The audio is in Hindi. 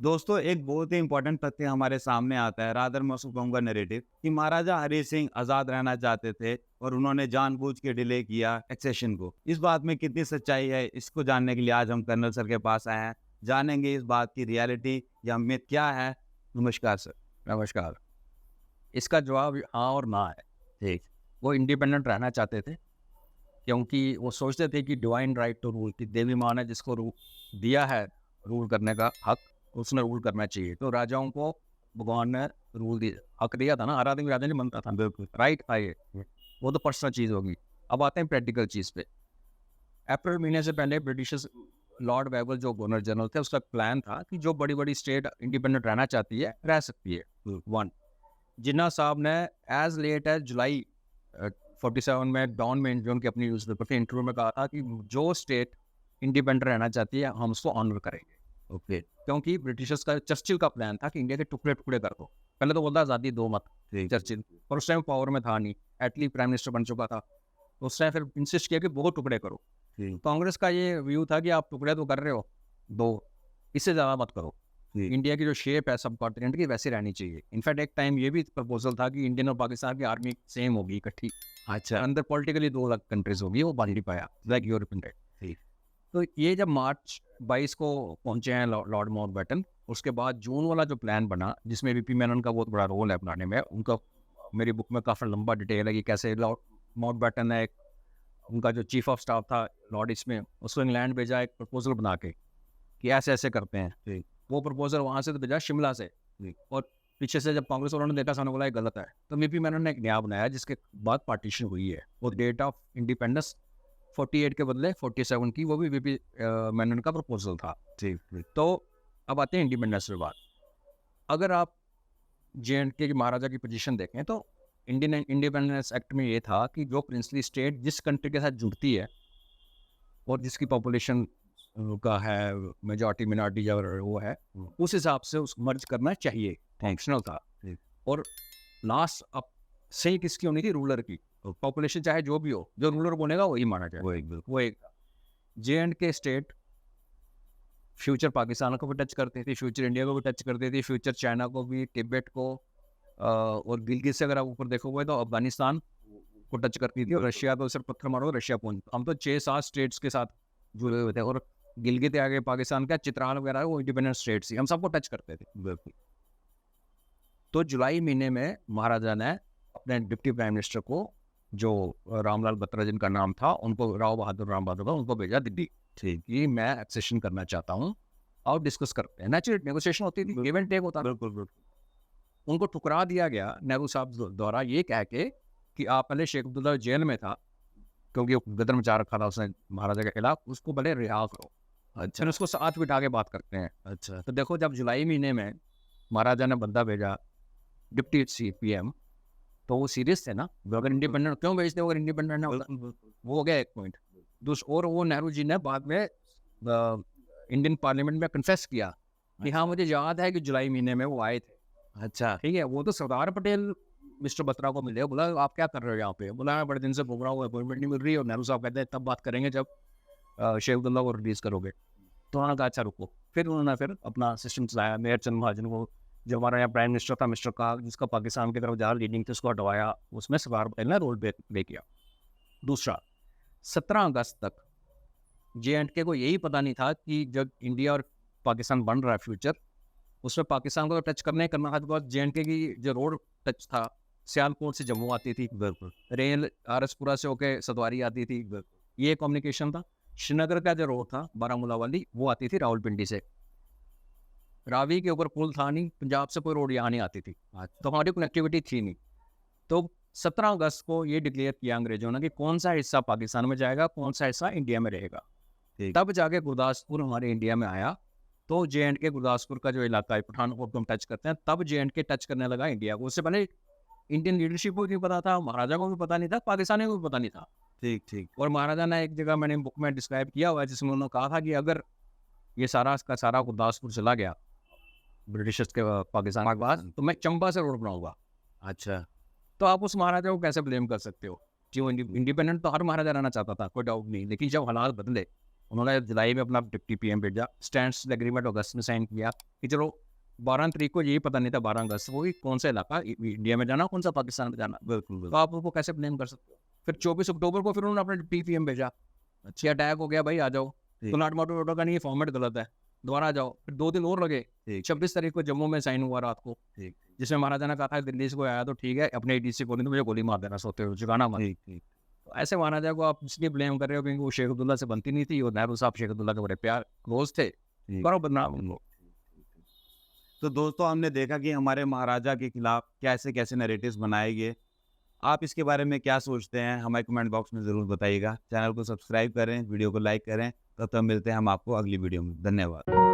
दोस्तों, एक बहुत ही इम्पोर्टेंट तथ्य हमारे सामने आता है, रादर मैं उसको कहूँगा नैरेटिव, कि महाराजा हरि सिंह आज़ाद रहना चाहते थे और उन्होंने जानबूझ के डिले किया एक्सेशन को। इस बात में कितनी सच्चाई है, इसको जानने के लिए आज हम कर्नल सर के पास आए हैं। जानेंगे इस बात की रियलिटी या मिथ क्या है। नमस्कार सर। नमस्कार। इसका जवाब हाँ और ना है। ठीक। वो इंडिपेंडेंट रहना चाहते थे क्योंकि वो सोचते थे कि डिवाइन राइट टू रूल, कि देवी माँ ने जिसको दिया है रूल करने का हक, उसने रूल करना चाहिए। तो राजाओं को भगवान ने हक दिया था ना, हर आदमी राजा नहीं बनता था। बिल्कुल। राइट था ये। वो तो पर्सनल चीज़ होगी। अब आते हैं प्रैक्टिकल चीज़ पे। अप्रैल महीने से पहले ब्रिटिश लॉर्ड वेबल जो गवर्नर जनरल थे, उसका प्लान था कि जो बड़ी बड़ी स्टेट इंडिपेंडेंट रहना चाहती है रह सकती है। वन, जिन्ना साहब ने एज लेट एज जुलाई 47 में डॉन में जो उनकी अपनी न्यूज़पेपर के इंटरव्यू में कहा था कि जो स्टेट इंडिपेंडेंट रहना चाहती है हम उसको ऑनर करेंगे। ओके। क्योंकि ब्रिटिशर्स का, चर्चिल का प्लान था कि इंडिया के टुकड़े टुकड़े कर दो। पहले तो बोलता आज़ादी दो मत, ठीक। चर्चिल, पर उस टाइम पावर में था नहीं, एटली प्राइम मिनिस्टर बन चुका था। तो उसने फिर इंसिस्ट किया कि बहुत टुकड़े करो। ठीक। कांग्रेस का ये व्यू था कि आप टुकड़े तो कर रहे हो दो, इससे ज़्यादा मत करो। ठीक। इंडिया की जो शेप है सब कॉन्टिनेंट की वैसी रहनी चाहिए। इनफैक्ट एक टाइम ये भी प्रपोजल था कि इंडियन और पाकिस्तान की आर्मी सेम होगी, इकट्ठी। अच्छा। अंदर पॉलिटिकली दो अलग कंट्रीज होगी, वो बन नहीं पाया, लाइक यूरोपियन टाइप। ठीक। तो ये जब मार्च 22 को पहुंचे हैं लॉर्ड माउंटबेटन, उसके बाद जून वाला जो प्लान बना, जिसमें वीपी मेनन का बहुत बड़ा रोल है बनाने में, उनका मेरी बुक में काफ़ी लंबा डिटेल है कि कैसे लॉर्ड माउंटबेटन ने उनका जो चीफ ऑफ स्टाफ था लॉर्ड इसमें, उसको इंग्लैंड भेजा एक प्रपोजल बना के कि ऐसे ऐसे करते हैं। ठीक। वो प्रपोजल वहाँ से तो भेजा शिमला से, और पीछे से जब कांग्रेस वालों ने देखा, सामने बोला ये गलत है, तो वीपी मेनन ने एक नया बनाया जिसके बाद पार्टीशन हुई है। वो डेट ऑफ इंडिपेंडेंस 48 के बदले 47 की, वो भी वीपी मेनन का प्रपोजल था। ठीक। ठीक। तो अब आते हैं इंडिपेंडेंस के बाद। अगर आप जे.एंड.के की महाराजा की पोजीशन देखें तो इंडियन इंडिपेंडेंस एक्ट में ये था कि जो प्रिंसली स्टेट जिस कंट्री के साथ जुड़ती है और जिसकी पॉपुलेशन का है मेजॉरिटी मिनॉरिटी या वो है, उस हिसाब से उसको मर्ज करना चाहिए, फंक्शनल था। ठीक। और लास्ट अब सही किसकी होनी थी? रूलर की। पॉपुलेशन चाहे जो भी हो, जो रूलर बनेगा वही माना जाए। वो एक बिल्कुल। वो एक जे.एंड.के स्टेट फ्यूचर पाकिस्तान को भी टच करती थी, फ्यूचर इंडिया को भी टच करती थी, फ्यूचर चाइना को भी, तिब्बत को, और गिलगित से अगर आप ऊपर देखोगे तो अफगानिस्तान को टच करती थी, और रशिया तो सिर्फ पत्थर मारो रशिया पहुंच। हम तो 6-7 स्टेट्स के साथ जुड़े हुए थे, और गिलगित आगे पाकिस्तान का चित्राल वगैरह वो इंडिपेंडेंट स्टेट्स थी, हम सबको टच करते थे। बिल्कुल। तो जुलाई महीने में महाराजा ने अपने डिप्टी प्राइम मिनिस्टर को, जो रामलाल बत्रा जिनका नाम था, उनको, राव बहादुर राम बहादुर का, उनको भेजा दिल्ली। ठीक। कि मैं एक्सेशन करना चाहता हूँ और डिस्कस करते हैं। नेचुरल नेगोशिएशन होती थी, गिव एंड टेक होता था। बिल्कुल। बिल्कुल। उनको ठुकरा दिया गया नेहरू साहब द्वारा, ये कह के कि आप पहले शेख अब्दुल्ला जेल में था क्योंकि वो गदर मचा रखा था उसने महाराजा के खिलाफ, उसको पहले रिहा करो, अच्छा। फिर उसको साथ बिठा के बात करते हैं। अच्छा। तो देखो, जब जुलाई महीने में महाराजा ने बंदा भेजा डिप्टी CPM, तो वो सीरियस थे ना। अगर इंडिपेंडेंट क्यों भेजते हो, अगर इंडिपेंडेंट ना होता? बिल्कुल। बिल्कुल। वो हो गया एक पॉइंट। और वो नेहरू जी ने बाद में इंडियन पार्लियामेंट में कन्फेस किया कि हाँ, मुझे याद है कि जुलाई महीने में वो आए थे। अच्छा। ठीक है, वो तो सरदार पटेल मिस्टर बत्रा को मिले, बोला आप क्या कर रहे हो यहाँ पे? बोला मैं बड़े दिन से घूम रहा हूँ, अपॉइंटमेंट नहीं मिल रही। और नेहरू साहब कहते हैं तब बात करेंगे जब शेख अब्दुल्ला को रिलीज करोगे। तो उन्होंने कहा अच्छा रुको। फिर उन्होंने फिर अपना सिस्टम चलाया। मेयर चंद महाजन को, जो हमारा यहाँ प्राइम मिनिस्टर था मिस्टर काग, जिसका पाकिस्तान की तरफ ज़्यादा लीडिंग थी, उसको हटवाया। उसमें सरदार पटेल ने रोल प्ले किया। दूसरा, 17 अगस्त तक जे.एंड.के को यही पता नहीं था कि जब इंडिया और पाकिस्तान बन रहा है फ्यूचर, उसमें पाकिस्तान को तो टच करना ही करना था, बिकॉज जे.एंड.के की जो रोड टच था, सियालकोट से जम्मू आती थी, बिल्कुल। रेल आरएसपुरा से होके सतवारी आती थी, ये कम्युनिकेशन था। श्रीनगर का जो रोड था बारामूला वाली, वो आती थी रावलपिंडी से। रावी के ऊपर पुल था नहीं, पंजाब से कोई रोड यहाँ नहीं आती थी, तो हमारी कनेक्टिविटी थी नहीं। तो 17 अगस्त को ये डिक्लेयर किया अंग्रेजों ने कि कौन सा हिस्सा पाकिस्तान में जाएगा, कौन सा हिस्सा इंडिया में रहेगा। ठीक। तब जाके गुरदासपुर हमारे इंडिया में आया। तो जे.एंड.के गुरदासपुर का जो इलाका है, पठानकोट को हम टच करते हैं, तब जे.एंड.के टच करने लगा इंडिया को। उससे पहले इंडियन लीडरशिप को भी पता था, महाराजा को भी पता नहीं था, पाकिस्तानियों को भी पता नहीं था। ठीक। ठीक। और महाराजा ने एक जगह, मैंने बुक में डिस्क्राइब किया हुआ है, जिसमें उन्होंने कहा था कि अगर ये सारा का सारा गुरदासपुर चला गया ब्रिटिशर्स के पाकिस्तान के पास, तो मैं चंबा से रोड बनाऊंगा। अच्छा। तो आप उस महाराजा को कैसे ब्लेम कर सकते हो? क्यों? इंडिपेंडेंट तो हर महाराजा रहना चाहता था, कोई डाउट नहीं, लेकिन जब हालात बदले, उन्होंने जुलाई में अपना डिप्टी पीएम भेजा, स्टैंड एग्रीमेंट अगस्त में साइन किया कि चलो 12 तारीख को यही पता नहीं था 12 अगस्त को कि कौन सा इलाका इंडिया में जाना, कौन सा पाकिस्तान में जाना। बिल्कुल तो आप उनको कैसे ब्लेम कर सकते हो? फिर 24 अक्टूबर को फिर उन्होंने अपना डिप्टी पीएम भेजा, अच्छी अटैक हो गया भाई आ जाओ, ठीक। तो नाट मोटो का नहीं, फॉर्मेट गलत है, दोबारा आ जाओ। फिर 2 दिन और लगे, ठीक। 26 तारीख को जम्मू में साइन हुआ रात को, ठीक। जिसमें महाराजा ने कहा था दिल्ली से कोई आया तो ठीक है, अपने एडीसी को नहीं तो मुझे गोली मार देना सोते हुए, जगाना मत। ठीक। ठीक। तो ऐसे महाराजा को आप इसलिए ब्लेम कर रहे हो क्योंकि वो शेख अब्दुल्ला से बनती नहीं थी, और नेहरू साहब शेख अब्दुल्ला के बड़े प्यार क्लोज थे, करो बदनाम उनको। तो दोस्तों हमने देखा कि हमारे महाराजा के खिलाफ कैसे कैसे नैरेटिव्स बनाए गए। आप इसके बारे में क्या सोचते हैं हमें कमेंट बॉक्स में ज़रूर बताइएगा। चैनल को सब्सक्राइब करें, वीडियो को लाइक करें। तब तक मिलते हैं हम आपको अगली वीडियो में। धन्यवाद।